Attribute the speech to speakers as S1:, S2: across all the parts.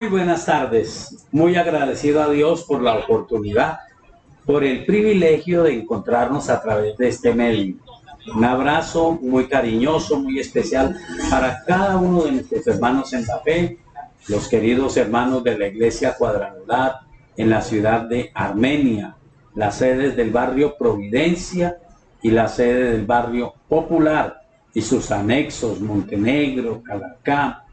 S1: Muy buenas tardes. Muy agradecido a Dios por la oportunidad, por el privilegio de encontrarnos a través de este medio. Un abrazo muy cariñoso, muy especial para cada uno de nuestros hermanos en la fe, los queridos hermanos de la Iglesia Cuadrangular en la ciudad de Armenia, las sedes del barrio Providencia y la sede del barrio Popular y sus anexos Montenegro, Calarcá.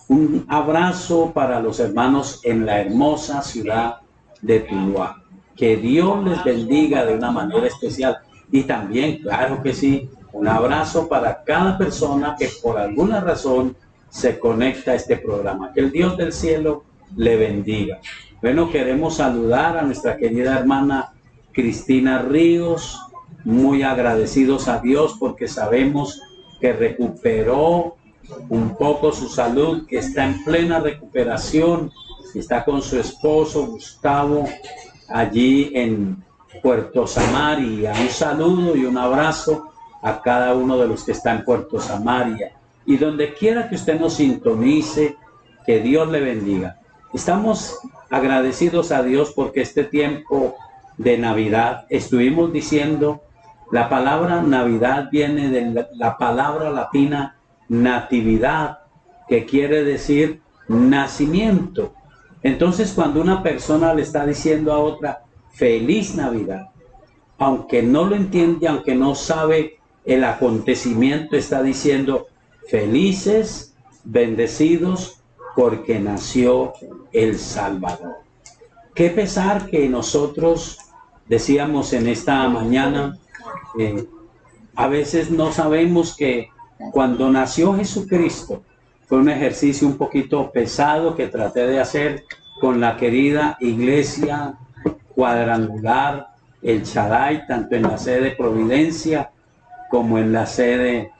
S1: Un abrazo para los hermanos en la hermosa ciudad de Tuluá. Que Dios les bendiga de una manera especial. Y también, claro que sí, un abrazo para cada persona que por alguna razón se conecta a este programa. Que el Dios del cielo le bendiga. Bueno, queremos saludar a nuestra querida hermana Cristina Ríos, muy agradecidos a Dios porque sabemos que recuperó un poco su salud, que está en plena recuperación, está con su esposo Gustavo allí en Puerto Samaria. Un saludo y un abrazo a cada uno de los que está en Puerto Samaria. Y donde quiera que usted nos sintonice, que Dios le bendiga. Estamos agradecidos a Dios porque este tiempo de Navidad, estuvimos diciendo, la palabra Navidad viene de la palabra latina natividad, que quiere decir nacimiento. Entonces, cuando una persona le está diciendo a otra feliz Navidad, aunque no lo entiende, aunque no sabe el acontecimiento, está diciendo felices, bendecidos, porque nació el Salvador. Qué pesar que nosotros decíamos en esta mañana, a veces no sabemos que cuando nació Jesucristo fue un ejercicio un poquito pesado que traté de hacer con la querida iglesia cuadrangular El Shaddai, tanto en la sede Providencia como en la sede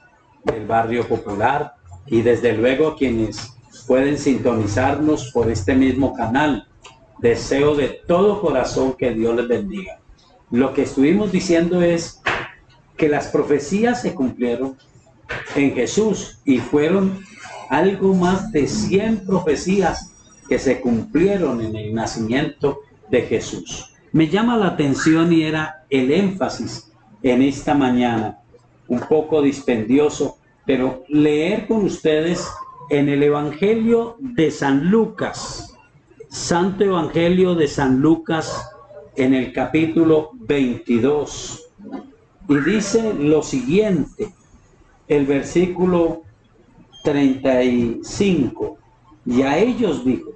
S1: del barrio Popular, y desde luego quienes pueden sintonizarnos por este mismo canal. Deseo de todo corazón que Dios les bendiga. Lo que estuvimos diciendo es que las profecías se cumplieron en Jesús y fueron algo más de 100 profecías que se cumplieron en el nacimiento de Jesús. Me llama la atención y era el énfasis en esta mañana, un poco dispendioso, pero leer con ustedes en el Evangelio de San Lucas, Santo Evangelio de San Lucas, en el capítulo 22, y dice lo siguiente, el versículo 35, y a ellos dijo,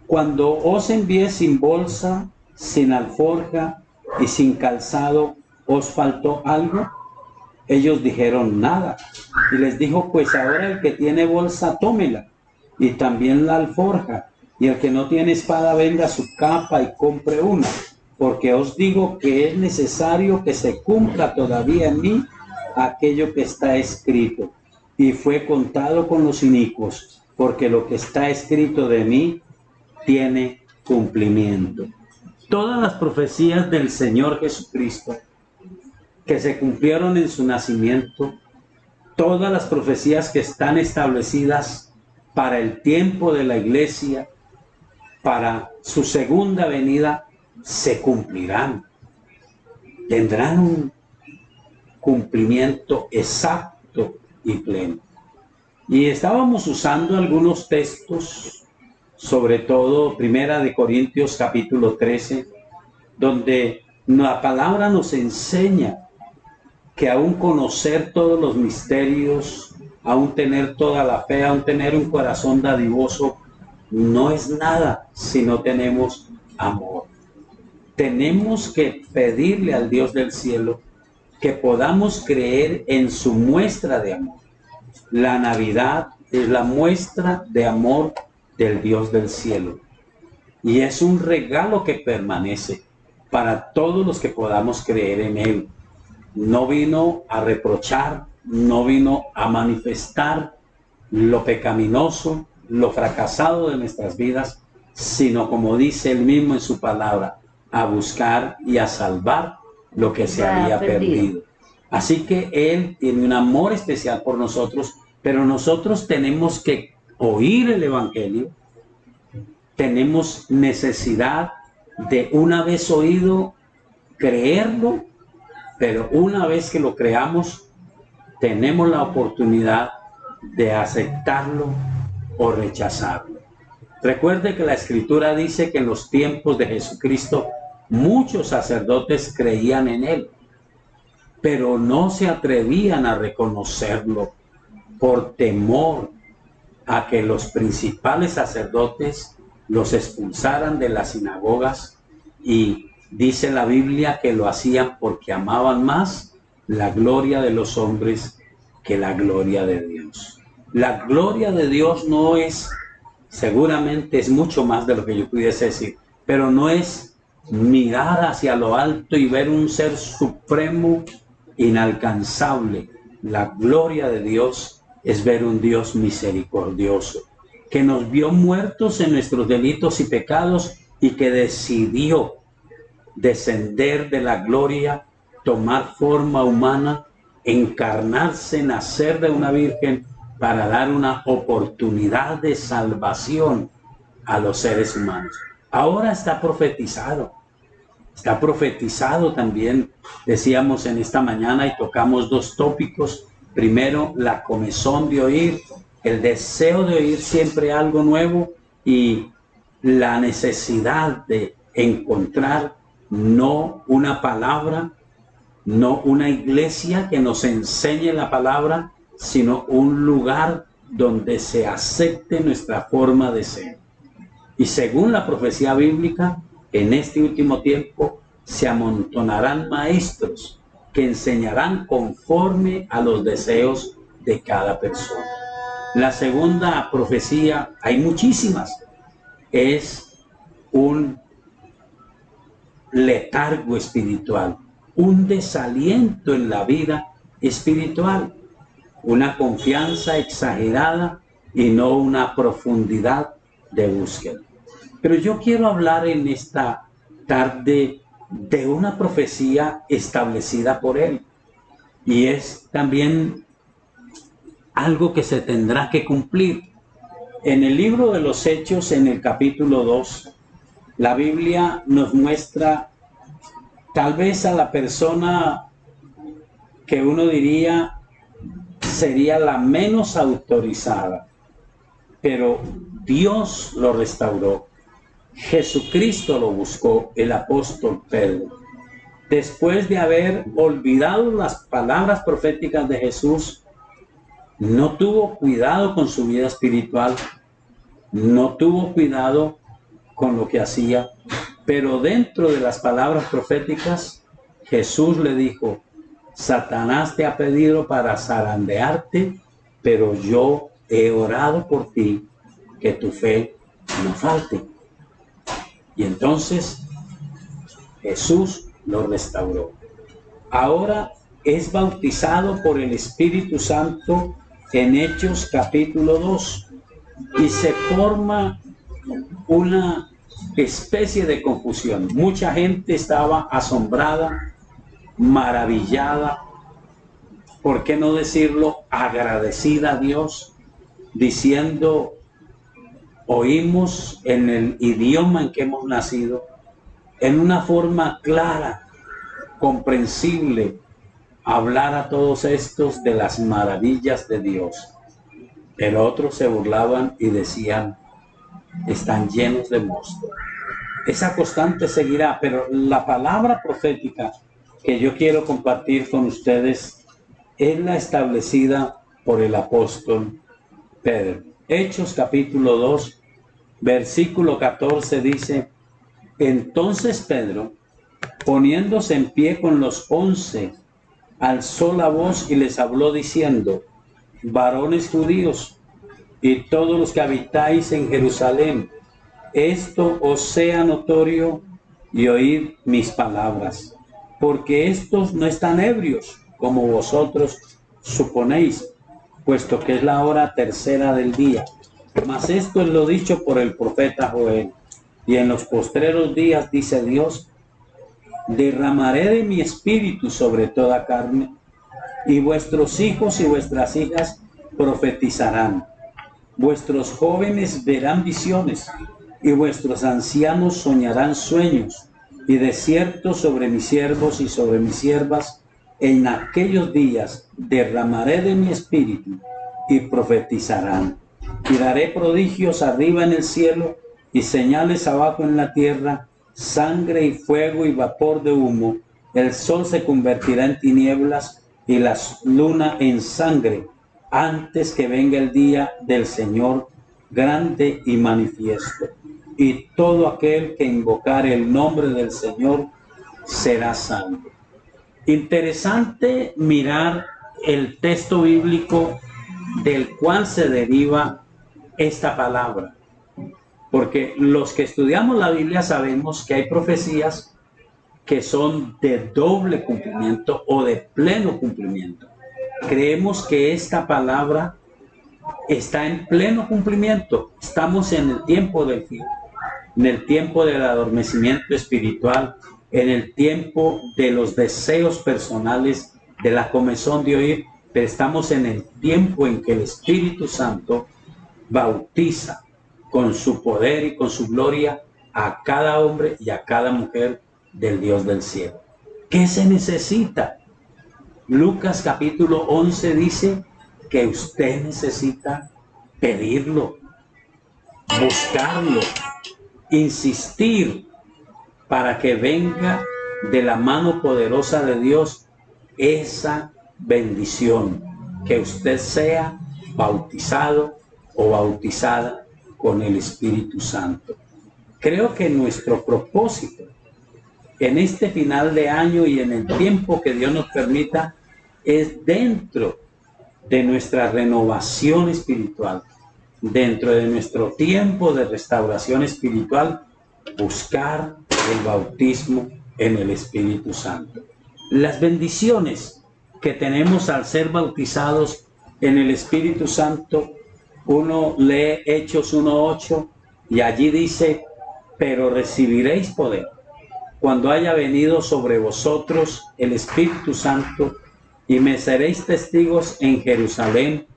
S1: cuando os envié sin bolsa, sin alforja y sin calzado, ¿os faltó algo? Ellos dijeron nada. Y les dijo, pues ahora el que tiene bolsa, tómela, y también la alforja, y el que no tiene espada, venga su capa y compre una, porque os digo que es necesario que se cumpla todavía en mí aquello que está escrito. Y fue contado con los inicuos, porque lo que está escrito de mí tiene cumplimiento. Todas las profecías del Señor Jesucristo que se cumplieron en su nacimiento, todas las profecías que están establecidas para el tiempo de la iglesia, para su segunda venida, se cumplirán. Tendrán un cumplimiento exacto y pleno. Y estábamos usando algunos textos, sobre todo Primera de Corintios capítulo 13, donde la palabra nos enseña que aún conocer todos los misterios, aún tener toda la fe, aún tener un corazón dadivoso, no es nada si no tenemos amor. Tenemos que pedirle al Dios del cielo que podamos creer en su muestra de amor. La Navidad es la muestra de amor del Dios del cielo. Y es un regalo que permanece para todos los que podamos creer en Él. No vino a reprochar, no vino a manifestar lo pecaminoso, lo fracasado de nuestras vidas, sino, como dice Él mismo en su palabra, a buscar y a salvar lo que se había perdido. Así que Él tiene un amor especial por nosotros, pero nosotros tenemos que oír el Evangelio, tenemos necesidad de, una vez oído, creerlo, pero una vez que lo creamos, tenemos la oportunidad de aceptarlo o rechazarlo. Recuerde que la Escritura dice que en los tiempos de Jesucristo muchos sacerdotes creían en él, pero no se atrevían a reconocerlo por temor a que los principales sacerdotes los expulsaran de las sinagogas, y dice la Biblia que lo hacían porque amaban más la gloria de los hombres que la gloria de Dios. La gloria de Dios no es, seguramente es mucho más de lo que yo pudiese decir, pero no es mirar hacia lo alto y ver un ser supremo, inalcanzable. La gloria de Dios es ver un Dios misericordioso, que nos vio muertos en nuestros delitos y pecados y que decidió descender de la gloria, tomar forma humana, encarnarse, nacer de una virgen para dar una oportunidad de salvación a los seres humanos. Ahora está profetizado también, decíamos en esta mañana, y tocamos dos tópicos. Primero, la comezón de oír, el deseo de oír siempre algo nuevo, y la necesidad de encontrar no una palabra, no una iglesia que nos enseñe la palabra, sino un lugar donde se acepte nuestra forma de ser. Y según la profecía bíblica, en este último tiempo se amontonarán maestros que enseñarán conforme a los deseos de cada persona. La segunda profecía, hay muchísimas, es un letargo espiritual, un desaliento en la vida espiritual, una confianza exagerada y no una profundidad de búsqueda. Pero yo quiero hablar en esta tarde de una profecía establecida por él, y es también algo que se tendrá que cumplir. En el libro de los Hechos, en el capítulo 2, la Biblia nos muestra tal vez a la persona que uno diría sería la menos autorizada, pero Dios lo restauró. Jesucristo lo buscó, el apóstol Pedro. Después de haber olvidado las palabras proféticas de Jesús, no tuvo cuidado con su vida espiritual, no tuvo cuidado con lo que hacía, pero dentro de las palabras proféticas, Jesús le dijo: Satanás te ha pedido para zarandearte, pero yo he orado por ti, que tu fe no falte. Y entonces Jesús lo restauró. Ahora es bautizado por el Espíritu Santo en Hechos capítulo 2, y se forma una especie de confusión. Mucha gente estaba asombrada, maravillada, ¿por qué no decirlo? Agradecida a Dios, diciendo: oímos en el idioma en que hemos nacido, en una forma clara, comprensible, hablar a todos estos de las maravillas de Dios. Pero otros se burlaban y decían: están llenos de mosto. Esa constante seguirá, pero la palabra profética que yo quiero compartir con ustedes es la establecida por el apóstol Pedro. Hechos capítulo 2, versículo 14 dice: entonces Pedro, poniéndose en pie con los 11, alzó la voz y les habló diciendo: varones judíos y todos los que habitáis en Jerusalén, esto os sea notorio y oíd mis palabras, porque estos no están ebrios como vosotros suponéis, puesto que es la hora tercera del día. Mas esto es lo dicho por el profeta Joel. Y en los postreros días, dice Dios, derramaré de mi espíritu sobre toda carne, y vuestros hijos y vuestras hijas profetizarán, vuestros jóvenes verán visiones, y vuestros ancianos soñarán sueños, y de cierto sobre mis siervos y sobre mis siervas, en aquellos días derramaré de mi espíritu, y profetizarán. Y daré prodigios arriba en el cielo, y señales abajo en la tierra, sangre y fuego y vapor de humo. El sol se convertirá en tinieblas, y la luna en sangre, antes que venga el día del Señor grande y manifiesto. Y todo aquel que invocare el nombre del Señor será salvo. Interesante mirar el texto bíblico del cual se deriva esta palabra, porque los que estudiamos la Biblia sabemos que hay profecías que son de doble cumplimiento o de pleno cumplimiento. Creemos que esta palabra está en pleno cumplimiento. Estamos en el tiempo del fin, en el tiempo del adormecimiento espiritual, en el tiempo de los deseos personales, de la comezón de oír, pero estamos en el tiempo en que el Espíritu Santo bautiza con su poder y con su gloria a cada hombre y a cada mujer del Dios del cielo. ¿Qué se necesita? Lucas capítulo 11 dice que usted necesita pedirlo, buscarlo, insistir para que venga de la mano poderosa de Dios esa bendición, que usted sea bautizado o bautizada con el Espíritu Santo. Creo que nuestro propósito en este final de año y en el tiempo que Dios nos permita es, dentro de nuestra renovación espiritual, dentro de nuestro tiempo de restauración espiritual, buscar el bautismo en el Espíritu Santo. Las bendiciones que tenemos al ser bautizados en el Espíritu Santo, uno lee Hechos 1:8 y allí dice: pero recibiréis poder cuando haya venido sobre vosotros el Espíritu Santo, y me seréis testigos en Jerusalén,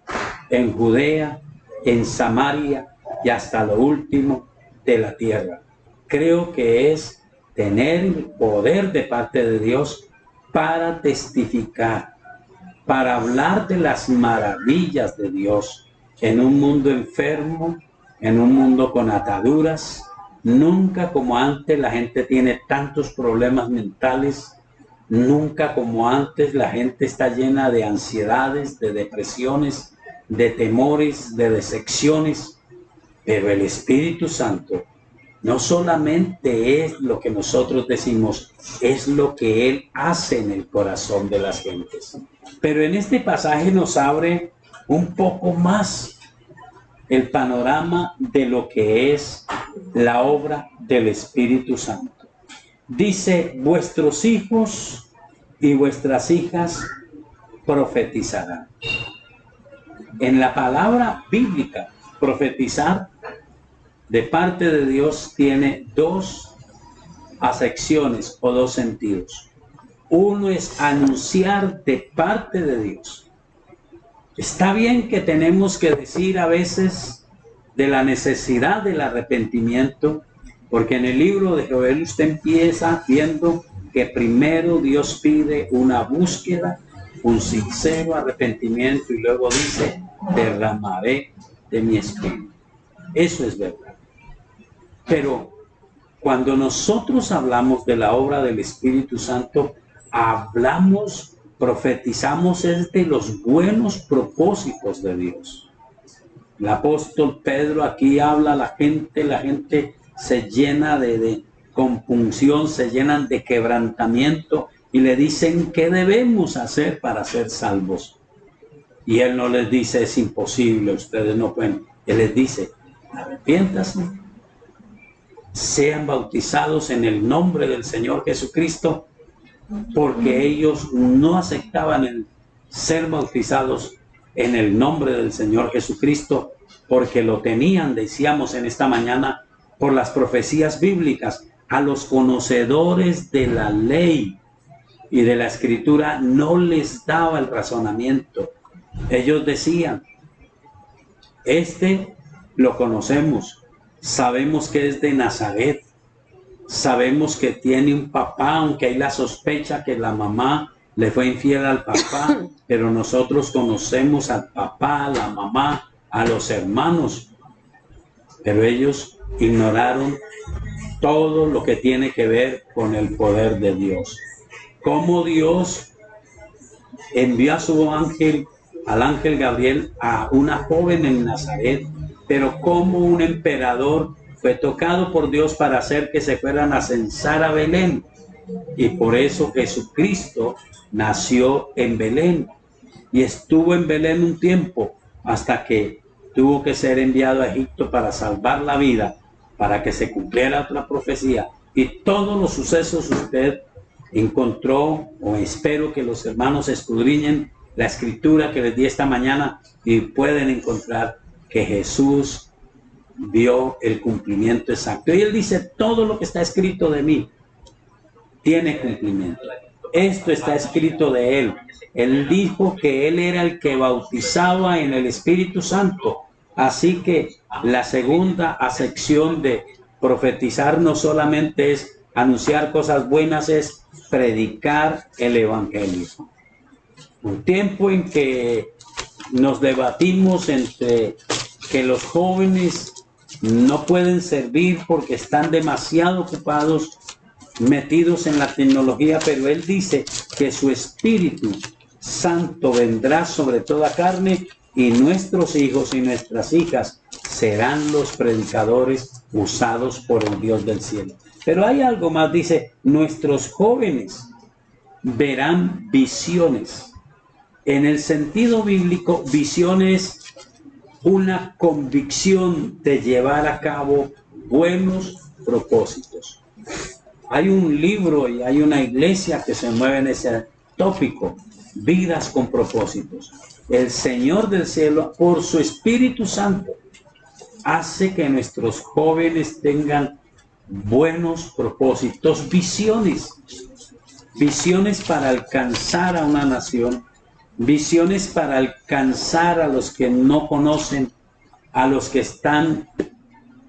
S1: en Judea, en Samaria y hasta lo último de la tierra. Creo que es tener el poder de parte de Dios para testificar, para hablar de las maravillas de Dios en un mundo enfermo, en un mundo con ataduras. Nunca como antes la gente tiene tantos problemas mentales, nunca como antes la gente está llena de ansiedades, de depresiones, de temores, de decepciones, pero el Espíritu Santo no solamente es lo que nosotros decimos, es lo que Él hace en el corazón de las gentes. Pero en este pasaje nos abre un poco más el panorama de lo que es la obra del Espíritu Santo. Dice: vuestros hijos y vuestras hijas profetizarán. En la palabra bíblica, profetizar de parte de Dios tiene dos acepciones o dos sentidos. Uno es anunciar de parte de Dios. Está bien que tenemos que decir a veces de la necesidad del arrepentimiento, porque en el libro de Joel usted empieza viendo que primero Dios pide una búsqueda, un sincero arrepentimiento, y luego dice: derramaré de mi espíritu. Eso es verdad. Pero cuando nosotros hablamos de la obra del Espíritu Santo, profetizamos de los buenos propósitos de Dios. El apóstol Pedro aquí habla a la gente se llena de compunción, se llenan de quebrantamiento y le dicen qué debemos hacer para ser salvos. Y él no les dice: es imposible, ustedes no pueden. Él les dice: arrepiéntanse, sean bautizados en el nombre del Señor Jesucristo, porque ellos no aceptaban el ser bautizados en el nombre del Señor Jesucristo, porque lo tenían, decíamos en esta mañana, por las profecías bíblicas. A los conocedores de la ley y de la escritura no les daba el razonamiento. Ellos decían: este lo conocemos, sabemos que es de Nazaret, sabemos que tiene un papá, aunque hay la sospecha que la mamá le fue infiel al papá, pero nosotros conocemos al papá, a la mamá, a los hermanos, pero ellos ignoraron todo lo que tiene que ver con el poder de Dios. Cómo Dios envió a su ángel, al ángel Gabriel, a una joven en Nazaret, pero como un emperador fue tocado por Dios para hacer que se fueran a censar a Belén. Y por eso Jesucristo nació en Belén y estuvo en Belén un tiempo hasta que tuvo que ser enviado a Egipto para salvar la vida, para que se cumpliera otra profecía. Y todos los sucesos usted encontró, o espero que los hermanos escudriñen la escritura que les di esta mañana y pueden encontrar que Jesús vio el cumplimiento exacto. Y él dice, todo lo que está escrito de mí tiene cumplimiento. Esto está escrito de él. Él dijo que él era el que bautizaba en el Espíritu Santo. Así que la segunda acepción de profetizar no solamente es anunciar cosas buenas, es predicar el Evangelio. Un tiempo en que nos debatimos entre que los jóvenes no pueden servir porque están demasiado ocupados, metidos en la tecnología, pero él dice que su Espíritu Santo vendrá sobre toda carne y nuestros hijos y nuestras hijas serán los predicadores usados por el Dios del cielo. Pero hay algo más, dice, nuestros jóvenes verán visiones. En el sentido bíblico, visiones, una convicción de llevar a cabo buenos propósitos. Hay un libro y hay una iglesia que se mueve en ese tópico, vidas con propósitos. El Señor del cielo, por su Espíritu Santo, hace que nuestros jóvenes tengan buenos propósitos, visiones para alcanzar a una nación, visiones para alcanzar a los que no conocen, a los que están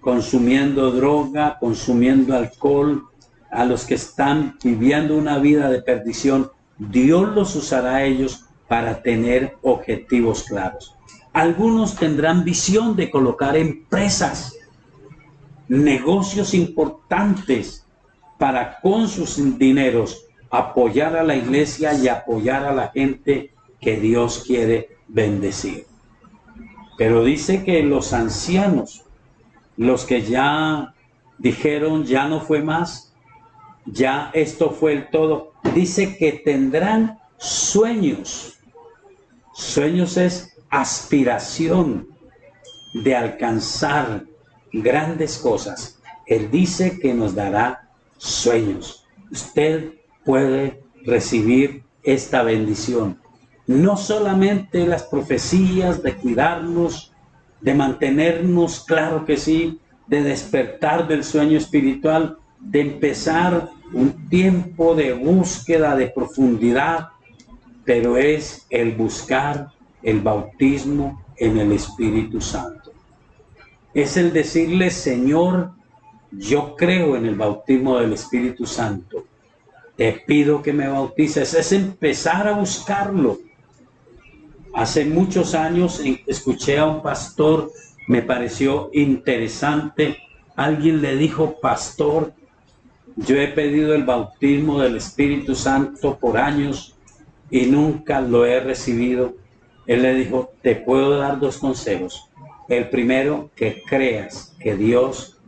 S1: consumiendo droga, consumiendo alcohol, a los que están viviendo una vida de perdición. Dios los usará a ellos para tener objetivos claros. Algunos tendrán visión de colocar empresas, negocios importantes para con sus dineros apoyar a la iglesia y apoyar a la gente que Dios quiere bendecir. Pero dice que los ancianos, los que ya dijeron ya no fue más, ya esto fue el todo, dice que tendrán sueños. Sueños es aspiración de alcanzar grandes cosas. Él dice que nos dará sueños. Usted puede recibir esta bendición. No solamente las profecías de cuidarnos, de mantenernos, claro que sí, de despertar del sueño espiritual, de empezar un tiempo de búsqueda de profundidad, pero es el buscar el bautismo en el Espíritu Santo. Es el decirle, Señor, yo creo en el bautismo del Espíritu Santo. Te pido que me bautices. Es empezar a buscarlo. Hace muchos años escuché a un pastor, me pareció interesante. Alguien le dijo, pastor, yo he pedido el bautismo del Espíritu Santo por años y nunca lo he recibido. Él le dijo, te puedo dar dos consejos. El primero, que creas que Dios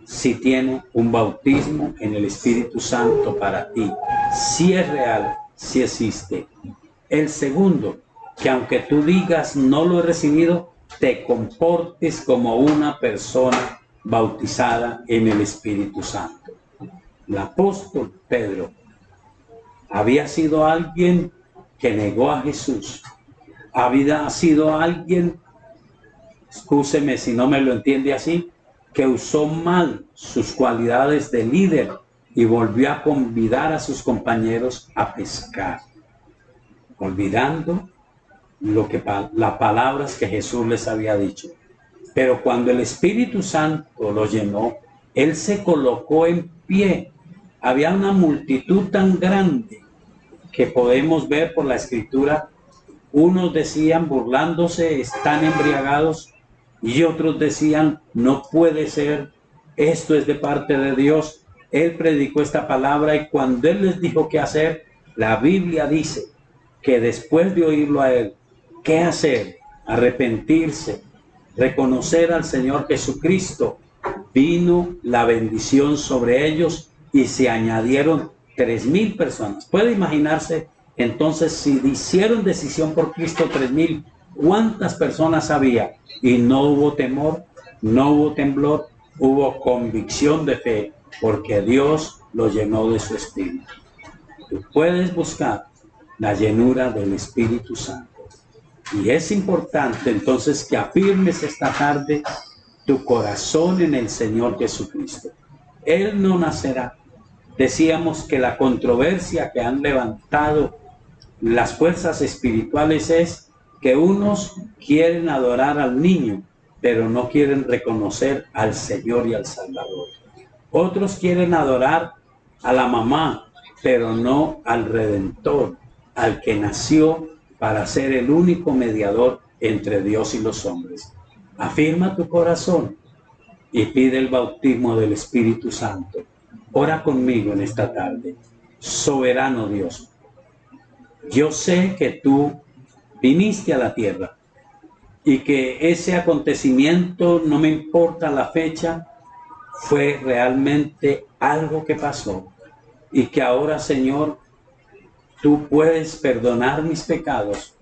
S1: sí tiene un bautismo en el Espíritu Santo para ti. Sí es real, sí existe. El segundo, que aunque tú digas no lo he recibido, te comportes como una persona bautizada en el Espíritu Santo. El apóstol Pedro había sido alguien que negó a Jesús. Había sido alguien, excúseme si no me lo entiende así, que usó mal sus cualidades de líder y volvió a convidar a sus compañeros a pescar, olvidando las palabras que Jesús les había dicho. Pero cuando el Espíritu Santo lo llenó, él se colocó en pie. Había una multitud tan grande que podemos ver por la Escritura. Unos decían, burlándose, están embriagados, y otros decían, no puede ser, esto es de parte de Dios. Él predicó esta palabra y cuando él les dijo qué hacer, la Biblia dice que después de oírlo a él, ¿qué hacer? Arrepentirse, reconocer al Señor Jesucristo. Vino la bendición sobre ellos y se añadieron 3,000 personas. Puede imaginarse entonces, si hicieron decisión por Cristo 3,000, ¿cuántas personas había? Y no hubo temor, no hubo temblor, hubo convicción de fe, porque Dios lo llenó de su Espíritu. Tú puedes buscar la llenura del Espíritu Santo. Y es importante entonces que afirmes esta tarde tu corazón en el Señor Jesucristo. Él no nacerá. Decíamos que la controversia que han levantado las fuerzas espirituales es que unos quieren adorar al niño, pero no quieren reconocer al Señor y al Salvador. Otros quieren adorar a la mamá, pero no al Redentor, al que nació para ser el único mediador entre Dios y los hombres. Afirma tu corazón y pide el bautismo del Espíritu Santo. Ora conmigo en esta tarde. Soberano Dios, yo sé que tú viniste a la tierra y que ese acontecimiento, no me importa la fecha, fue realmente algo que pasó y que ahora, Señor, tú puedes perdonar mis pecados,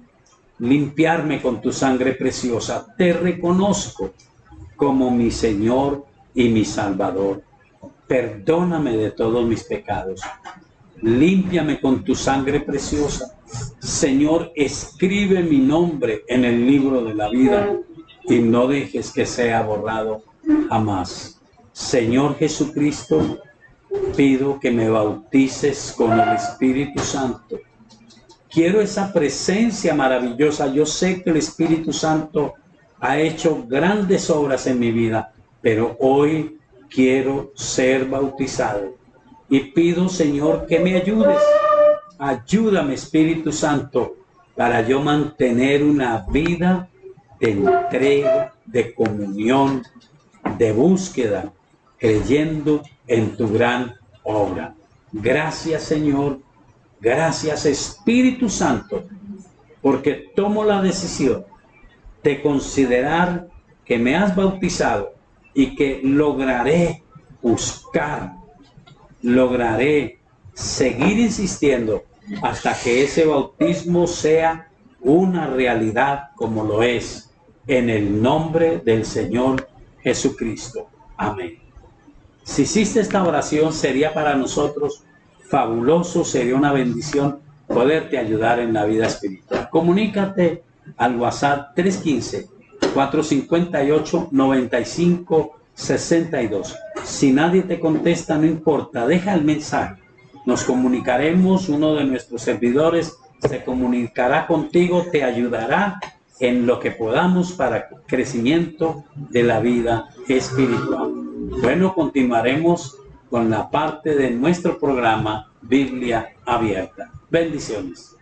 S1: limpiarme con tu sangre preciosa. Te reconozco como mi Señor y mi Salvador. Perdóname de todos mis pecados. Límpiame con tu sangre preciosa. Señor, escribe mi nombre en el libro de la vida y no dejes que sea borrado jamás. Señor Jesucristo, pido que me bautices con el Espíritu Santo. Quiero esa presencia maravillosa. Yo sé que el Espíritu Santo ha hecho grandes obras en mi vida, pero hoy quiero ser bautizado. Y pido, Señor, que me ayudes. Ayúdame, Espíritu Santo, para yo mantener una vida de entrega, de comunión, de búsqueda, creyendo en tu gran obra. Gracias, Señor. Gracias, Espíritu Santo, porque tomo la decisión de considerar que me has bautizado y que lograré buscar, lograré seguir insistiendo hasta que ese bautismo sea una realidad como lo es, en el nombre del Señor Jesucristo. Amén. Si hiciste esta oración, sería para nosotros fabuloso, sería una bendición poderte ayudar en la vida espiritual. Comunícate al WhatsApp 315-458-9562. Si nadie te contesta, no importa, deja el mensaje. Nos comunicaremos, uno de nuestros servidores se comunicará contigo, te ayudará en lo que podamos para el crecimiento de la vida espiritual. Bueno, continuaremos con la parte de nuestro programa Biblia Abierta. Bendiciones.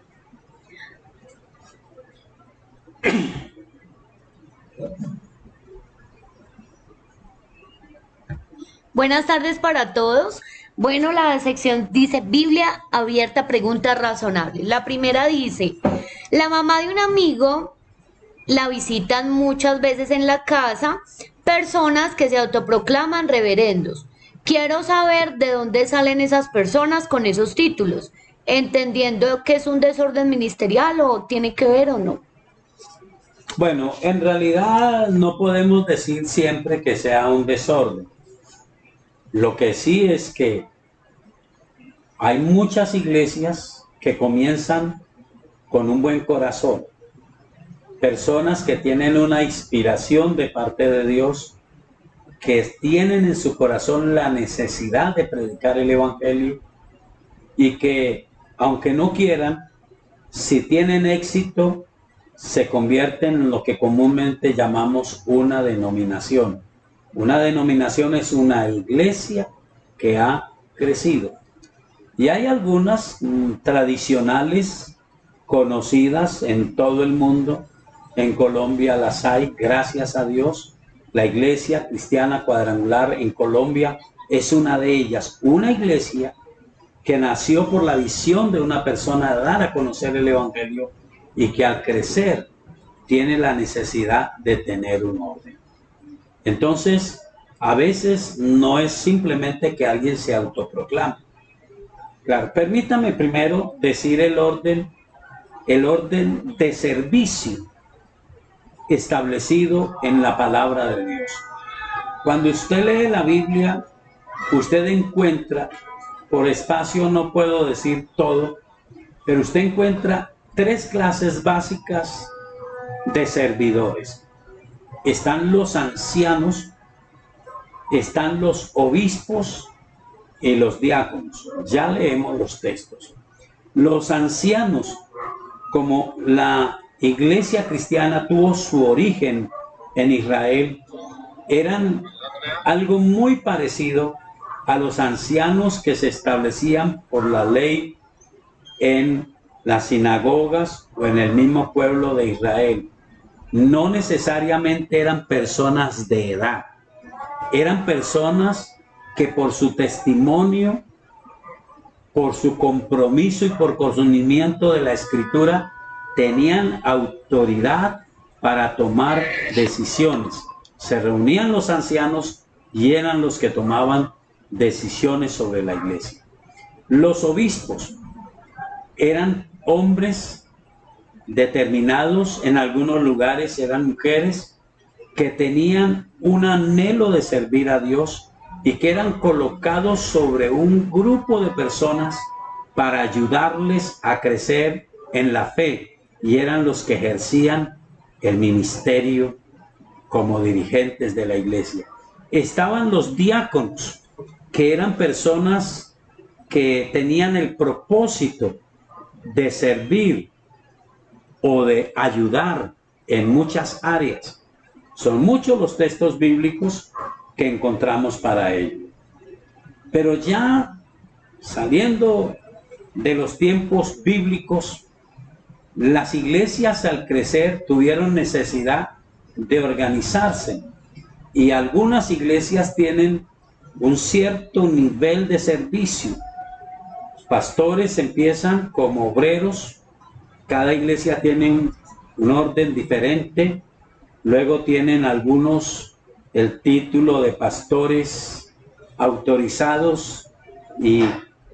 S2: Buenas tardes para todos. Bueno, la sección dice Biblia Abierta, preguntas razonables. La primera dice, la mamá de un amigo la visitan muchas veces en la casa personas que se autoproclaman reverendos. Quiero saber de dónde salen esas personas con esos títulos, entendiendo que es un desorden ministerial o tiene que ver o no.
S1: Bueno, en realidad no podemos decir siempre que sea un desorden. Lo que sí es que hay muchas iglesias que comienzan con un buen corazón. Personas que tienen una inspiración de parte de Dios, que tienen en su corazón la necesidad de predicar el Evangelio y que, aunque no quieran, si tienen éxito, se convierten en lo que comúnmente llamamos una denominación. Una denominación es una iglesia que ha crecido. Y hay algunas tradicionales conocidas en todo el mundo. En Colombia las hay, gracias a Dios. La Iglesia Cristiana Cuadrangular en Colombia es una de ellas. Una iglesia que nació por la visión de una persona de dar a conocer el Evangelio y que al crecer tiene la necesidad de tener un orden. Entonces, a veces no es simplemente que alguien se autoproclame. Claro, permítame primero decir el orden de servicio establecido en la palabra de Dios. Cuando usted lee la Biblia, usted encuentra, por espacio no puedo decir todo, pero usted encuentra 3 clases básicas de servidores. Están los ancianos, están los obispos y los diáconos. Ya leemos los textos. Los ancianos, como la iglesia cristiana tuvo su origen en Israel, eran algo muy parecido a los ancianos que se establecían por la ley en las sinagogas o en el mismo pueblo de Israel. No necesariamente eran personas de edad, eran personas que por su testimonio, por su compromiso y por conocimiento de la Escritura, tenían autoridad para tomar decisiones. Se reunían los ancianos y eran los que tomaban decisiones sobre la iglesia. Los obispos eran hombres determinados, en algunos lugares eran mujeres, que tenían un anhelo de servir a Dios y que eran colocados sobre un grupo de personas para ayudarles a crecer en la fe, y eran los que ejercían el ministerio como dirigentes de la iglesia. Estaban los diáconos, que eran personas que tenían el propósito de servir o de ayudar en muchas áreas. Son muchos los textos bíblicos que encontramos para ello. Pero ya saliendo de los tiempos bíblicos, las iglesias al crecer tuvieron necesidad de organizarse, y algunas iglesias tienen un cierto nivel de servicio. Los pastores empiezan como obreros, cada iglesia tiene un orden diferente, luego tienen algunos el título de pastores autorizados, y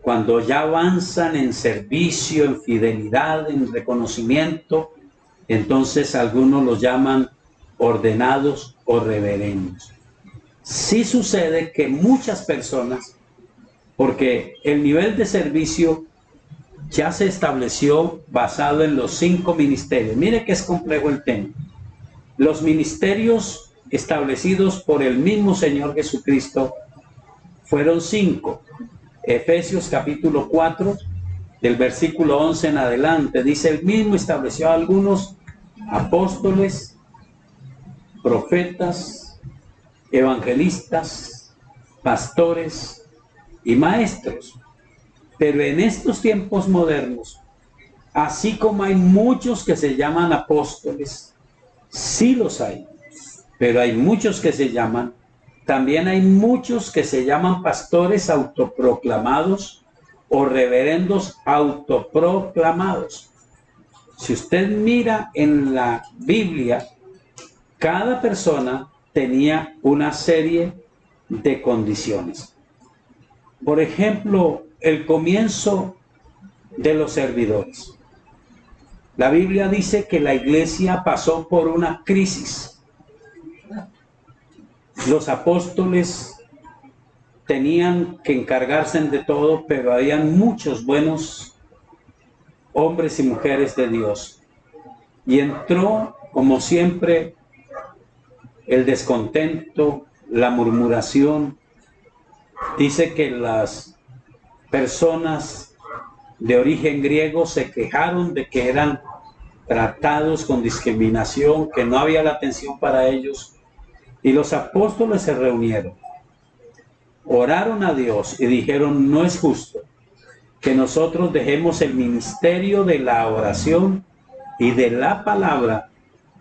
S1: cuando ya avanzan en servicio, en fidelidad, en reconocimiento, entonces algunos los llaman ordenados o reverendos. Sí sucede que muchas personas, porque el nivel de servicio ya se estableció basado en los 5 ministerios. Mire que es complejo el tema. Los ministerios establecidos por el mismo Señor Jesucristo fueron 5. Efesios capítulo 4, del versículo 11 en adelante, dice: el mismo estableció a algunos apóstoles, profetas, evangelistas, pastores y maestros. Pero en estos tiempos modernos, así como hay muchos que se llaman apóstoles, sí los hay, pero hay muchos que se llaman, también hay muchos que se llaman pastores autoproclamados o reverendos autoproclamados. Si usted mira en la Biblia, cada persona tenía una serie de condiciones. Por ejemplo, el comienzo de los servidores. La Biblia dice que la iglesia pasó por una crisis. Los apóstoles tenían que encargarse de todo, pero habían muchos buenos hombres y mujeres de Dios. Y entró, como siempre, el descontento, la murmuración. Dice que las personas de origen griego se quejaron de que eran tratados con discriminación, que no había la atención para ellos. Y los apóstoles se reunieron, oraron a Dios y dijeron: no es justo que nosotros dejemos el ministerio de la oración y de la palabra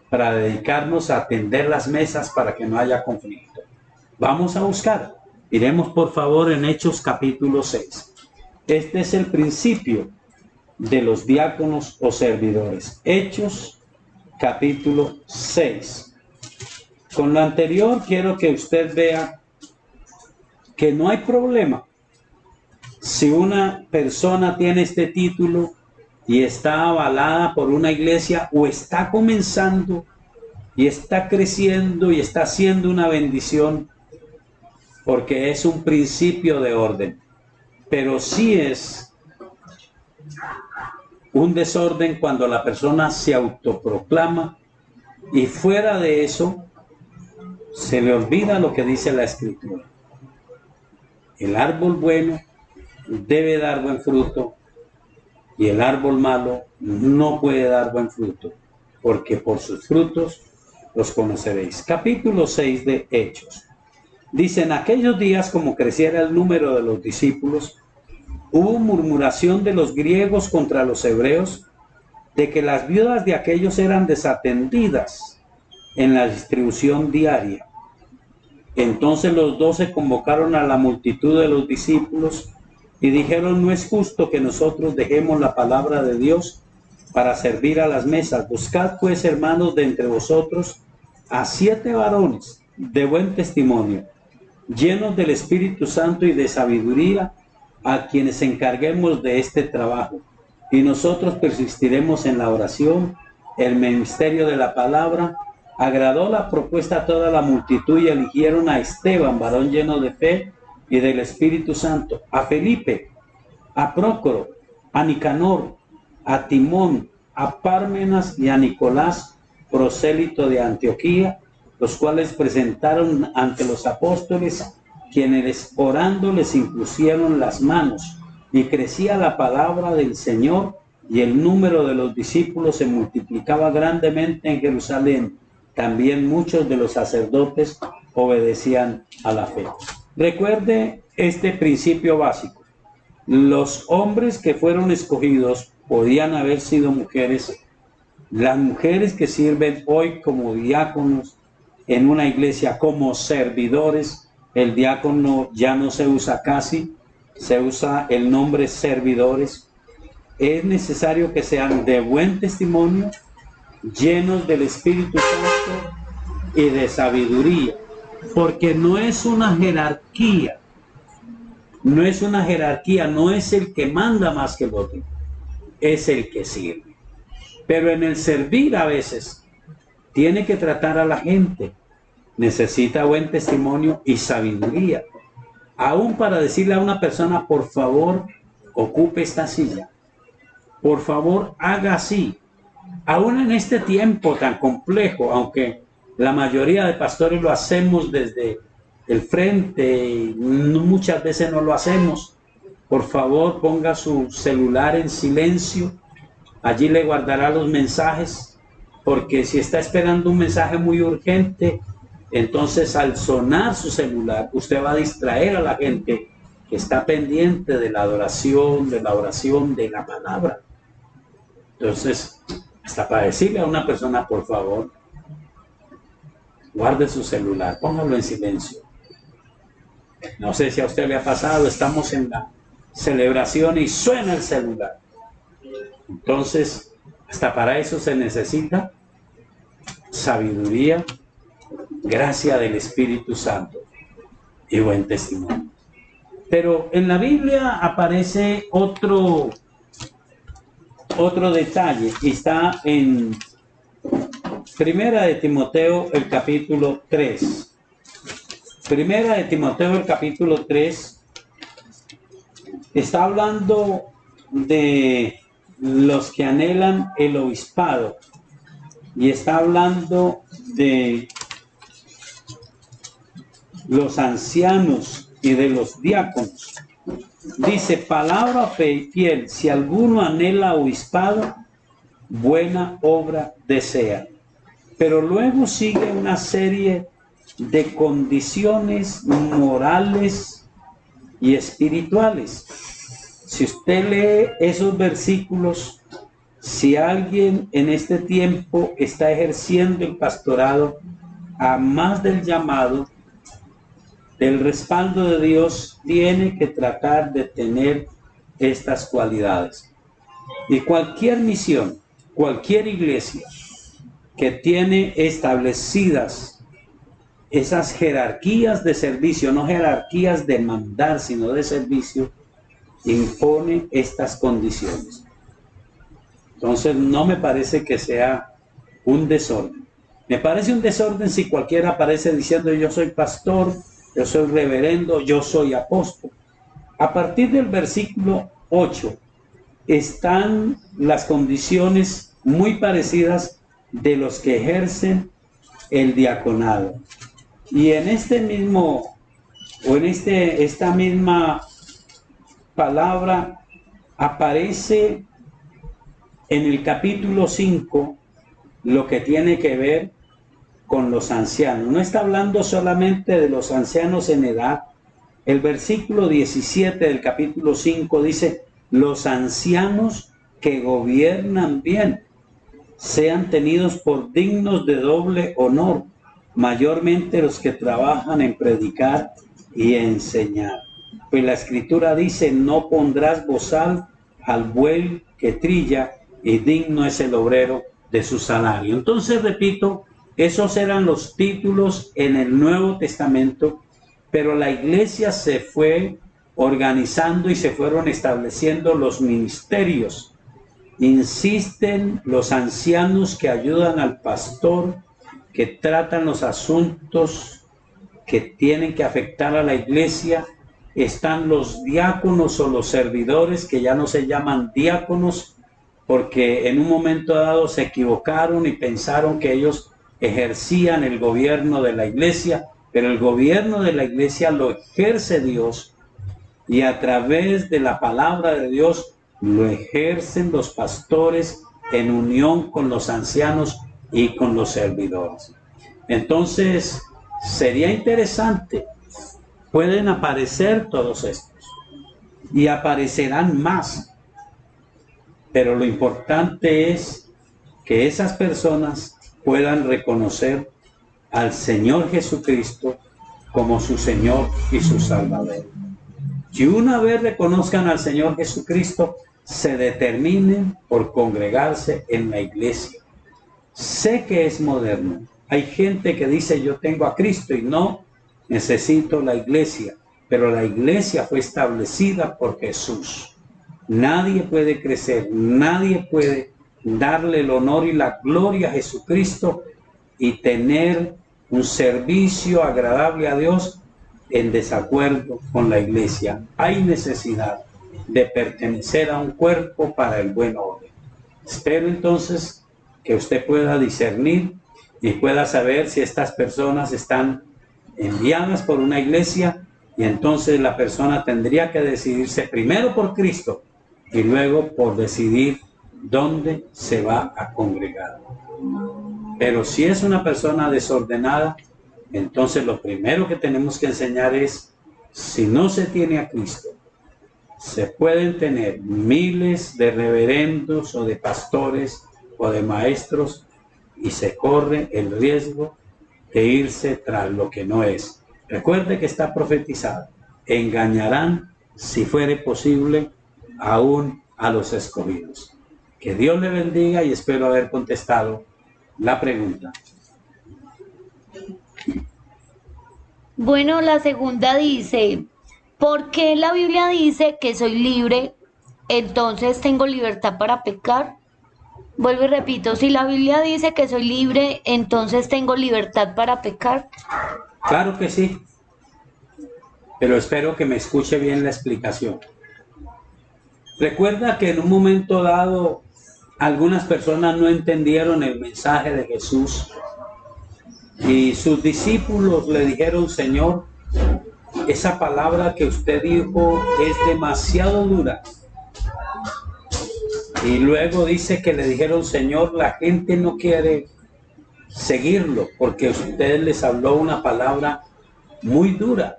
S1: para dedicarnos a atender las mesas para que no haya conflicto. Vamos a buscar. Iremos por favor en Hechos capítulo 6. Este es el principio de los diáconos o servidores. Hechos capítulo 6. Con lo anterior quiero que usted vea que no hay problema si una persona tiene este título y está avalada por una iglesia, o está comenzando y está creciendo y está haciendo una bendición, porque es un principio de orden. Pero sí es un desorden cuando la persona se autoproclama y fuera de eso se le olvida lo que dice la Escritura. El árbol bueno debe dar buen fruto y el árbol malo no puede dar buen fruto, porque por sus frutos los conoceréis. Capítulo 6 de Hechos. Dice: en aquellos días, como creciera el número de los discípulos, hubo murmuración de los griegos contra los hebreos, de que las viudas de aquellos eran desatendidas en la distribución diaria. Entonces los 12 convocaron a la multitud de los discípulos y dijeron: no es justo que nosotros dejemos la palabra de Dios para servir a las mesas. Buscad pues, hermanos, de entre vosotros a 7 varones de buen testimonio, llenos del Espíritu Santo y de sabiduría, a quienes encarguemos de este trabajo, y nosotros persistiremos en la oración, el ministerio de la palabra. Agradó la propuesta a toda la multitud y eligieron a Esteban, varón lleno de fe y del Espíritu Santo, a Felipe, a Prócoro, a Nicanor, a Timón, a Pármenas y a Nicolás, prosélito de Antioquía, los cuales presentaron ante los apóstoles, quienes orando les impusieron las manos, y crecía la palabra del Señor, y el número de los discípulos se multiplicaba grandemente en Jerusalén. También muchos de los sacerdotes obedecían a la fe. Recuerde este principio básico. Los hombres que fueron escogidos podían haber sido mujeres. Las mujeres que sirven hoy como diáconos en una iglesia, como servidores, el diácono ya no se usa casi, se usa el nombre servidores. Es necesario que sean de buen testimonio, llenos del Espíritu Santo y de sabiduría, porque no es una jerarquía, no es el que manda más que el otro, es el que sirve. Pero en el servir a veces tiene que tratar a la gente, necesita buen testimonio y sabiduría, aún para decirle a una persona: por favor, ocupe esta silla, por favor, haga así. Aún en este tiempo tan complejo, aunque la mayoría de pastores lo hacemos desde el frente y muchas veces no lo hacemos, por favor ponga su celular en silencio, allí le guardará los mensajes, porque si está esperando un mensaje muy urgente, entonces al sonar su celular usted va a distraer a la gente que está pendiente de la adoración, de la oración, de la palabra. Entonces, hasta para decirle a una persona: por favor, guarde su celular, póngalo en silencio. No sé si a usted le ha pasado, estamos en la celebración y suena el celular. Entonces, hasta para eso se necesita sabiduría, gracia del Espíritu Santo y buen testimonio. Pero en la Biblia aparece otro detalle, y está en Primera de Timoteo, el capítulo 3. Primera de Timoteo, el capítulo 3, está hablando de los que anhelan el obispado, y está hablando de los ancianos y de los diáconos. Dice: palabra fiel, si alguno anhela obispado, buena obra desea. Pero luego sigue una serie de condiciones morales y espirituales. Si usted lee esos versículos, si alguien en este tiempo está ejerciendo el pastorado a más del llamado, del respaldo de Dios, tiene que tratar de tener estas cualidades. Y cualquier misión, cualquier iglesia que tiene establecidas esas jerarquías de servicio, no jerarquías de mandar, sino de servicio, impone estas condiciones. Entonces no me parece que sea un desorden. Me parece un desorden si cualquiera aparece diciendo yo soy pastor, yo soy reverendo, yo soy apóstol. A partir del versículo 8 están las condiciones muy parecidas de los que ejercen el diaconado. Y en este mismo, o en esta misma palabra aparece en el capítulo 5 lo que tiene que ver con los ancianos. No está hablando solamente de los ancianos en edad. El versículo 17 del capítulo 5 dice, los ancianos que gobiernan bien sean tenidos por dignos de doble honor, mayormente los que trabajan en predicar y enseñar. Pues la escritura dice, no pondrás bozal al buey que trilla, y digno es el obrero de su salario. Entonces, repito, esos eran los títulos en el Nuevo Testamento, pero la iglesia se fue organizando y se fueron estableciendo los ministerios. Insisten los ancianos que ayudan al pastor, que tratan los asuntos que tienen que afectar a la iglesia. Están los diáconos o los servidores, que ya no se llaman diáconos, porque en un momento dado se equivocaron y pensaron que ellos ejercían el gobierno de la iglesia, pero el gobierno de la iglesia lo ejerce Dios, y a través de la palabra de Dios lo ejercen los pastores en unión con los ancianos y con los servidores. Entonces, sería interesante, pueden aparecer todos estos y aparecerán más, pero lo importante es que esas personas puedan reconocer al Señor Jesucristo como su Señor y su Salvador. Y una vez reconozcan al Señor Jesucristo, se determinen por congregarse en la iglesia. Sé que es moderno. Hay gente que dice yo tengo a Cristo y no necesito la iglesia, pero la iglesia fue establecida por Jesús. Nadie puede crecer, nadie puede darle el honor y la gloria a Jesucristo y tener un servicio agradable a Dios en desacuerdo con la iglesia. Hay necesidad de pertenecer a un cuerpo para el buen orden. Espero entonces que usted pueda discernir y pueda saber si estas personas están enviadas por una iglesia, y entonces la persona tendría que decidirse primero por Cristo y luego por decidir dónde se va a congregar. Pero si es una persona desordenada, entonces lo primero que tenemos que enseñar es, si no se tiene a Cristo, se pueden tener miles de reverendos o de pastores o de maestros, y se corre el riesgo de irse tras lo que no es. Recuerde que está profetizado: engañarán, si fuere posible, aún a los escogidos. Que Dios le bendiga, y espero haber contestado la pregunta.
S2: Bueno, la segunda dice, ¿por qué la Biblia dice que soy libre, entonces tengo libertad para pecar? Vuelvo y repito, si la Biblia dice que soy libre, entonces tengo libertad para pecar.
S1: Claro que sí, pero espero que me escuche bien la explicación. Recuerda que en un momento dado algunas personas no entendieron el mensaje de Jesús, y sus discípulos le dijeron: Señor, esa palabra que usted dijo es demasiado dura. Y luego dice que le dijeron, Señor, la gente no quiere seguirlo porque usted les habló una palabra muy dura.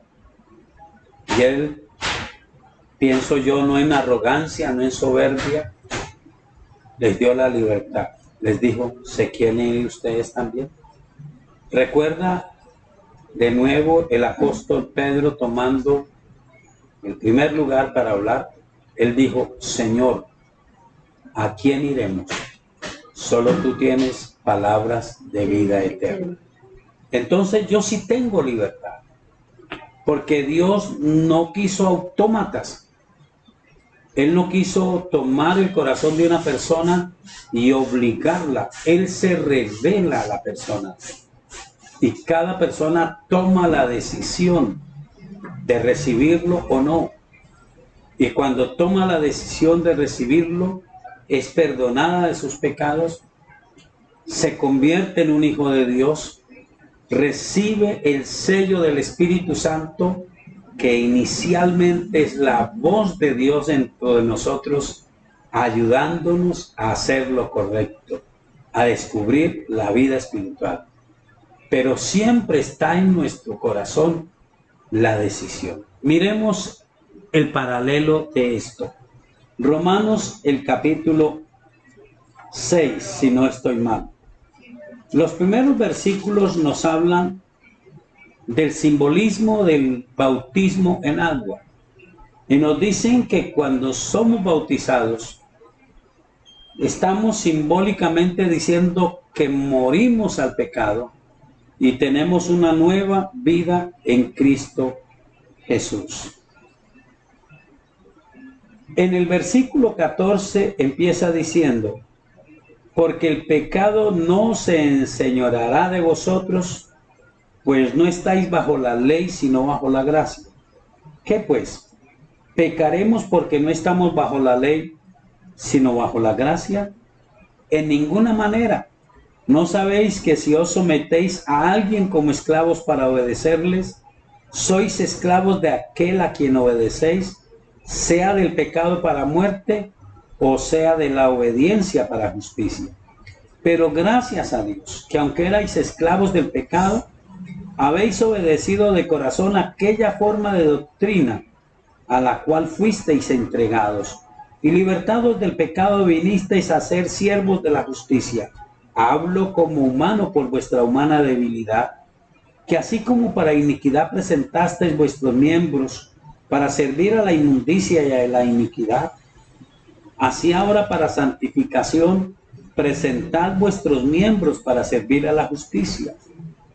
S1: Y él, pienso yo, no en arrogancia, no en soberbia, les dio la libertad. Les dijo, ¿se quieren ir ustedes también? Recuerda de nuevo el apóstol Pedro tomando el primer lugar para hablar. Él dijo, Señor, ¿a quién iremos? Solo tú tienes palabras de vida eterna. Entonces yo sí tengo libertad, porque Dios no quiso autómatas. Él no quiso tomar el corazón de una persona y obligarla. Él se revela a la persona. Y cada persona toma la decisión de recibirlo o no. Y cuando toma la decisión de recibirlo, es perdonada de sus pecados, se convierte en un hijo de Dios, recibe el sello del Espíritu Santo, que inicialmente es la voz de Dios dentro de nosotros, ayudándonos a hacer lo correcto, a descubrir la vida espiritual. Pero siempre está en nuestro corazón la decisión. Miremos el paralelo de esto. Romanos, el capítulo 6, si no estoy mal. Los primeros versículos nos hablan del simbolismo del bautismo en agua. Y nos dicen que cuando somos bautizados, estamos simbólicamente diciendo que morimos al pecado y tenemos una nueva vida en Cristo Jesús. En el versículo 14 empieza diciendo, porque el pecado no se enseñoreará de vosotros, pues no estáis bajo la ley, sino bajo la gracia. ¿Qué pues? ¿Pecaremos porque no estamos bajo la ley, sino bajo la gracia? En ninguna manera. ¿No sabéis que si os sometéis a alguien como esclavos para obedecerles, sois esclavos de aquel a quien obedecéis, sea del pecado para muerte, o sea de la obediencia para justicia? Pero gracias a Dios, que aunque erais esclavos del pecado, habéis obedecido de corazón aquella forma de doctrina a la cual fuisteis entregados, y libertados del pecado vinisteis a ser siervos de la justicia. Hablo como humano por vuestra humana debilidad, que así como para iniquidad presentasteis vuestros miembros para servir a la inmundicia y a la iniquidad, así ahora para santificación presentad vuestros miembros para servir a la justicia.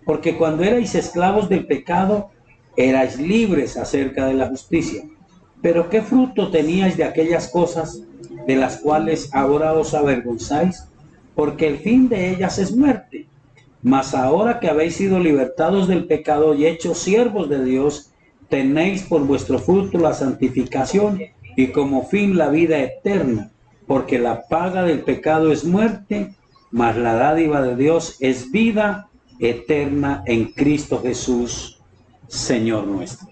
S1: Porque cuando erais esclavos del pecado, erais libres acerca de la justicia. Pero ¿qué fruto teníais de aquellas cosas de las cuales ahora os avergonzáis? Porque el fin de ellas es muerte. Mas ahora que habéis sido libertados del pecado y hechos siervos de Dios, tenéis por vuestro fruto la santificación y como fin la vida eterna. Porque la paga del pecado es muerte, mas la dádiva de Dios es vida eterna en Cristo Jesús, Señor nuestro.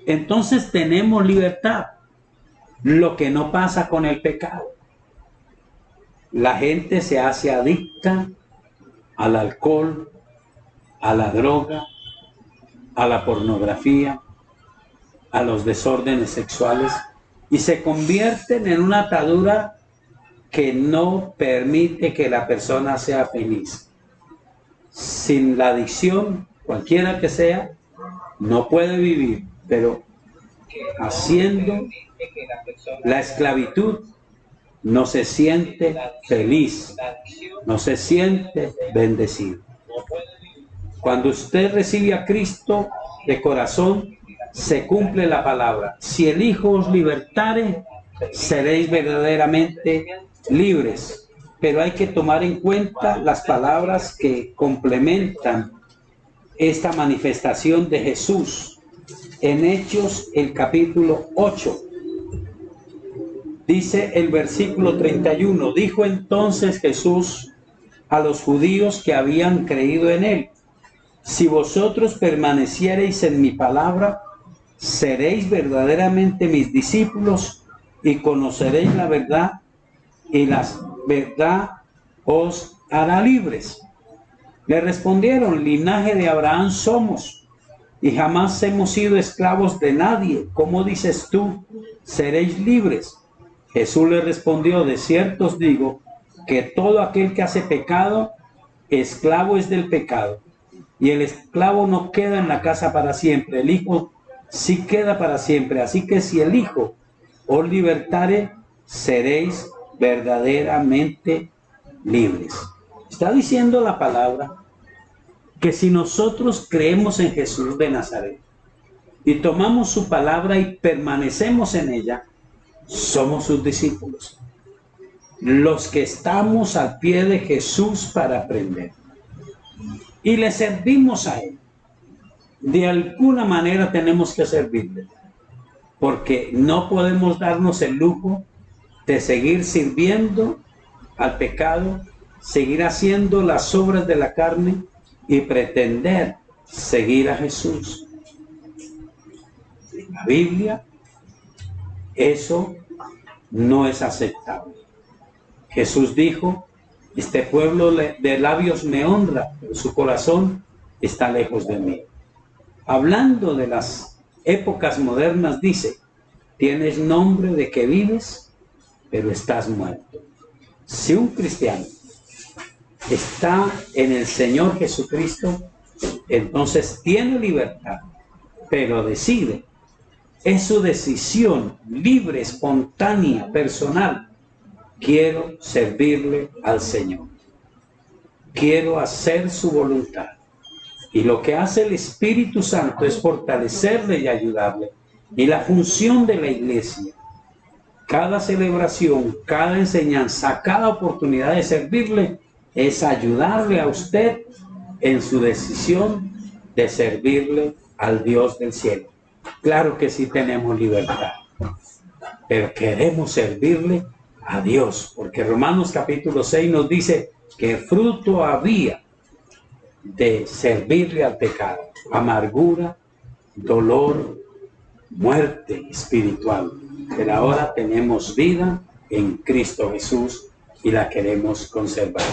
S1: Entonces tenemos libertad, lo que no pasa con el pecado. La gente se hace adicta al alcohol, a la droga, a la pornografía, a los desórdenes sexuales y se convierten en una atadura que no permite que la persona sea feliz. Sin la adicción, cualquiera que sea, no puede vivir, pero haciendo la esclavitud no se siente feliz, no se siente bendecido. Cuando usted recibe a Cristo de corazón, se cumple la palabra. Si el Hijo os libertare, seréis verdaderamente libres. Pero hay que tomar en cuenta las palabras que complementan esta manifestación de Jesús. En Hechos, el capítulo 8, dice el versículo 31, dijo entonces Jesús a los judíos que habían creído en él, si vosotros permaneciereis en mi palabra, seréis verdaderamente mis discípulos y conoceréis la verdad, y la verdad os hará libres. Le respondieron: linaje de Abraham somos, y jamás hemos sido esclavos de nadie. ¿Cómo dices tú, seréis libres? Jesús le respondió: de cierto os digo, que todo aquel que hace pecado, esclavo es del pecado. Y el esclavo no queda en la casa para siempre, el Hijo sí queda para siempre. Así que si el Hijo os libertare, seréis verdaderamente libres. Está diciendo la palabra que si nosotros creemos en Jesús de Nazaret y tomamos su palabra y permanecemos en ella, somos sus discípulos, los que estamos al pie de Jesús para aprender y le servimos a Él. De alguna manera tenemos que servirle, porque no podemos darnos el lujo de seguir sirviendo al pecado, seguir haciendo las obras de la carne y pretender seguir a Jesús. En la Biblia eso no es aceptable. Jesús dijo: este pueblo de labios me honra, pero su corazón está lejos de mí. Hablando de las épocas modernas, dice: tienes nombre de que vives, pero estás muerto. Si un cristiano está en el Señor Jesucristo, entonces tiene libertad, pero decide. Es su decisión libre, espontánea, personal. Quiero servirle al Señor. Quiero hacer su voluntad. Y lo que hace el Espíritu Santo es fortalecerle y ayudarle. Y la función de la iglesia, cada celebración, cada enseñanza, cada oportunidad de servirle, es ayudarle a usted en su decisión de servirle al Dios del cielo. Claro que sí tenemos libertad, pero queremos servirle a Dios, porque Romanos capítulo 6 nos dice que fruto había de servirle al pecado: amargura, dolor, muerte espiritual. Pero ahora tenemos vida en Cristo Jesús y la queremos conservar.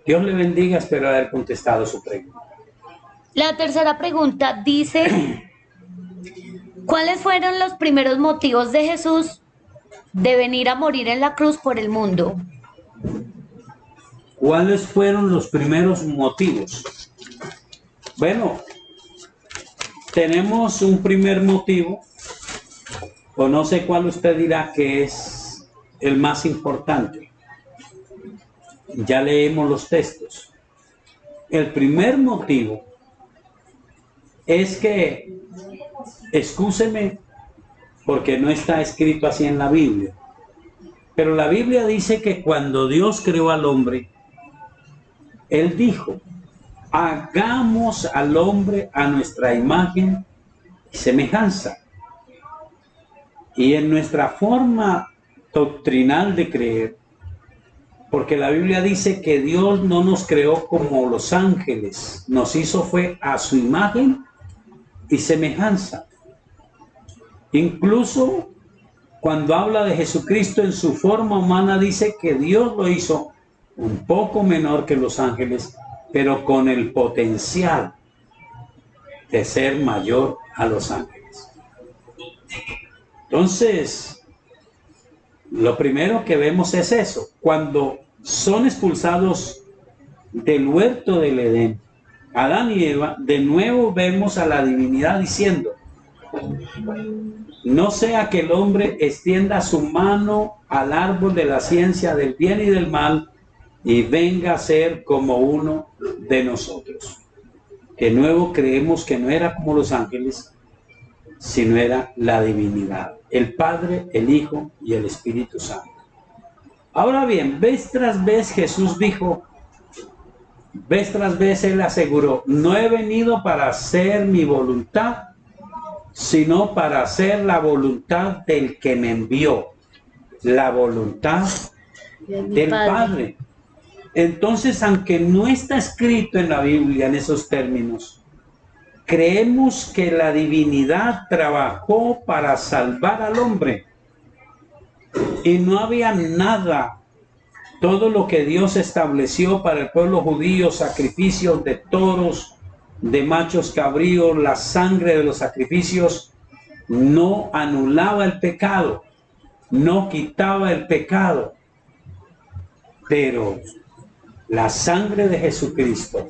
S1: Dios le bendiga, espero haber contestado su pregunta.
S2: La tercera pregunta dice: ¿cuáles fueron los primeros motivos de Jesús de venir a morir en la cruz por el mundo?
S1: ¿Cuáles fueron los primeros motivos? Bueno, tenemos un primer motivo, o no sé cuál usted dirá que es el más importante. Ya leemos los textos. El primer motivo es que, excúseme porque no está escrito así en la Biblia, pero la Biblia dice que cuando Dios creó al hombre, Él dijo: hagamos al hombre a nuestra imagen y semejanza. Y en nuestra forma doctrinal de creer, porque la Biblia dice que Dios no nos creó como los ángeles, nos hizo fue a su imagen y semejanza. Incluso cuando habla de Jesucristo en su forma humana, dice que Dios lo hizo un poco menor que los ángeles, pero con el potencial de ser mayor a los ángeles. Entonces, lo primero que vemos es eso. Cuando son expulsados del huerto del Edén, Adán y Eva, de nuevo vemos a la divinidad diciendo: no sea que el hombre extienda su mano al árbol de la ciencia del bien y del mal y venga a ser como uno de nosotros. De nuevo creemos que no era como los ángeles, sino era la divinidad, el Padre, el Hijo y el Espíritu Santo. Ahora bien, vez tras vez Jesús dijo, vez tras vez Él aseguró: no he venido para hacer mi voluntad, sino para hacer la voluntad del que me envió, la voluntad del Padre. Entonces, aunque no está escrito en la Biblia en esos términos, creemos que la divinidad trabajó para salvar al hombre y no había nada todo lo que Dios estableció para el pueblo judío, sacrificios de toros, de machos cabríos, la sangre de los sacrificios, no anulaba el pecado, no quitaba el pecado, pero la sangre de Jesucristo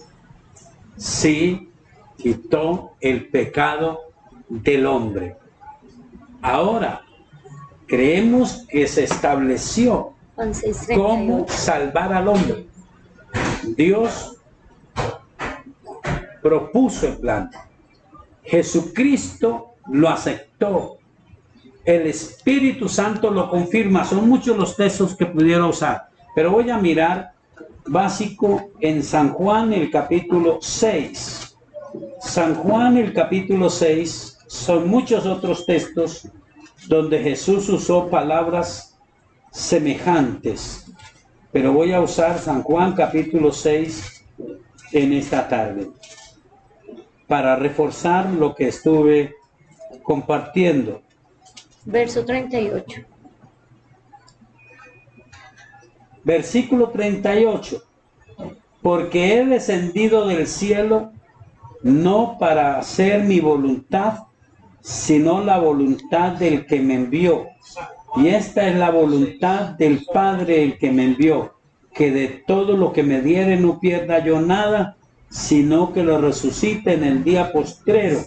S1: sí quitó el pecado del hombre. Ahora, creemos que se estableció cómo salvar al hombre. Dios propuso el plan. Jesucristo lo aceptó. El Espíritu Santo lo confirma. Son muchos los textos que pudiera usar, pero voy a mirar básico en San Juan, el capítulo 6. San Juan, el capítulo 6, son muchos otros textos donde Jesús usó palabras semejantes, pero voy a usar San Juan capítulo 6 en esta tarde para reforzar lo que estuve compartiendo.
S2: Verso 38.
S1: Versículo 38. Porque he descendido del cielo no para hacer mi voluntad, sino la voluntad del que me envió. Y esta es la voluntad del Padre, el que me envió, que de todo lo que me diere no pierda yo nada, sino que lo resucite en el día postrero.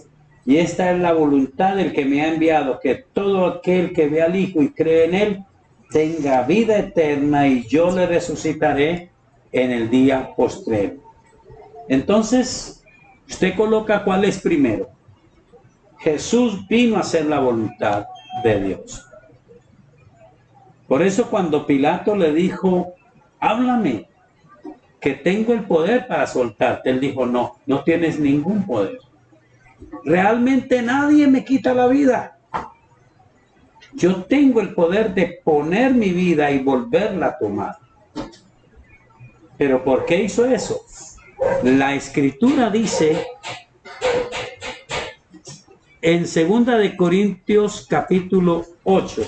S1: Y esta es la voluntad del que me ha enviado, que todo aquel que ve al Hijo y cree en él, tenga vida eterna, y yo le resucitaré en el día postrero. Entonces, usted coloca cuál es primero. Jesús vino a hacer la voluntad de Dios. Por eso cuando Pilato le dijo, háblame, que tengo el poder para soltarte, él dijo, no, no tienes ningún poder. Realmente nadie me quita la vida. Yo tengo el poder de poner mi vida y volverla a tomar. ¿Pero por qué hizo eso? La Escritura dice en 2 de Corintios capítulo 8.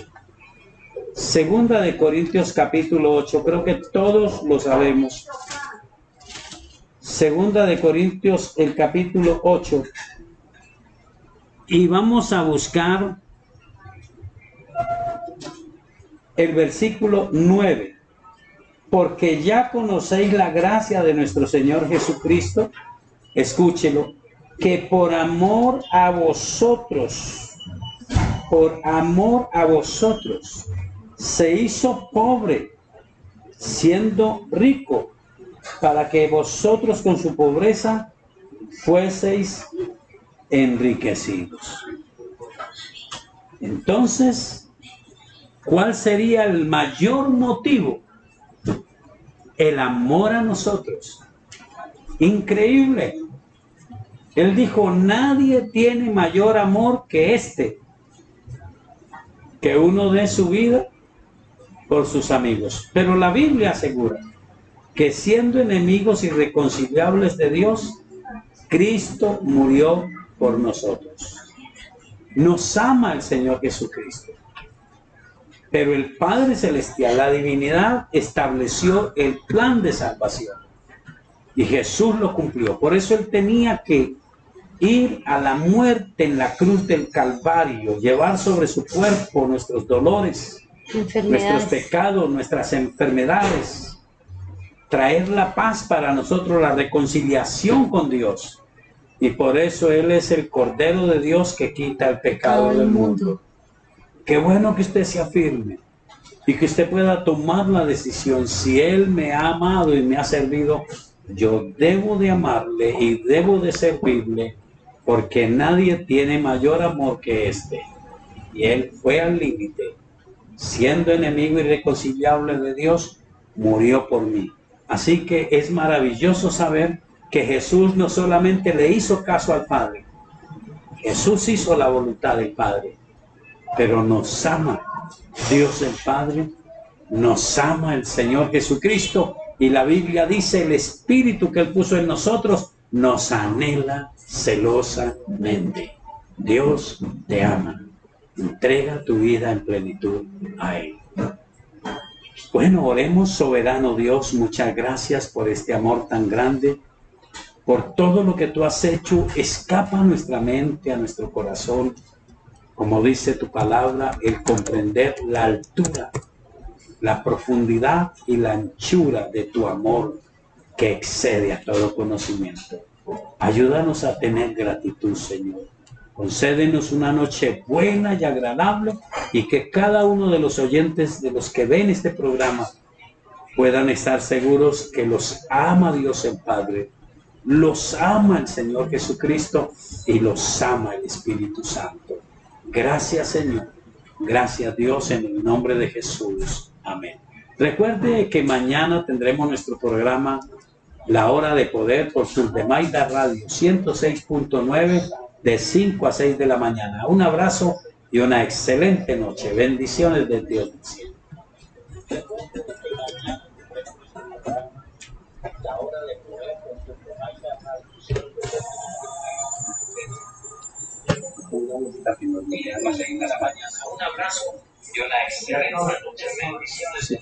S1: 2 de Corintios capítulo 8, creo que todos lo sabemos. 2 de Corintios el capítulo 8. Y vamos a buscar el versículo 9. Porque ya conocéis la gracia de nuestro Señor Jesucristo, escúchelo, que por amor a vosotros, se hizo pobre, siendo rico, para que vosotros con su pobreza fueseis enriquecidos. Entonces, ¿cuál sería el mayor motivo? El amor a nosotros. Increíble. Él dijo, nadie tiene mayor amor que este, que uno dé su vida por sus amigos. Pero la Biblia asegura que siendo enemigos irreconciliables de Dios, Cristo murió por nosotros. Nos ama el Señor Jesucristo. Pero el Padre Celestial, la divinidad, estableció el plan de salvación. Y Jesús lo cumplió. Por eso Él tenía que ir a la muerte en la cruz del Calvario, llevar sobre su cuerpo nuestros dolores, nuestros pecados, nuestras enfermedades, traer la paz para nosotros, la reconciliación con Dios. Y por eso Él es el Cordero de Dios que quita el pecado del mundo. Qué bueno que usted se afirme y que usted pueda tomar la decisión. Si Él me ha amado y me ha servido, yo debo de amarle y debo de servirle, porque nadie tiene mayor amor que este. Y Él fue al límite, siendo enemigo irreconciliable de Dios, murió por mí. Así que es maravilloso saber que Jesús no solamente le hizo caso al Padre, Jesús hizo la voluntad del Padre, pero nos ama Dios el Padre, nos ama el Señor Jesucristo, y la Biblia dice, el Espíritu que Él puso en nosotros nos anhela celosamente. Dios te ama. Entrega tu vida en plenitud a Él. Bueno, oremos, soberano Dios, muchas gracias por este amor tan grande, por todo lo que tú has hecho. Escapa a nuestra mente, a nuestro corazón, como dice tu palabra, el comprender la altura, la profundidad y la anchura de tu amor que excede a todo conocimiento. Ayúdanos a tener gratitud, Señor. Concédenos una noche buena y agradable, y que cada uno de los oyentes, de los que ven este programa, puedan estar seguros que los ama Dios el Padre, los ama el Señor Jesucristo y los ama el Espíritu Santo. Gracias, Señor. Gracias, Dios, en el nombre de Jesús. Amén. Recuerde que mañana tendremos nuestro programa La Hora de Poder por Sultemaida Radio 106.9 de 5 a 6 de la mañana. Un abrazo y una excelente noche. Bendiciones de Dios del cielo. La Hora de Poder por Sultemaida Radio 106.9 de la mañana. Un abrazo y una excelente noche. Bendiciones.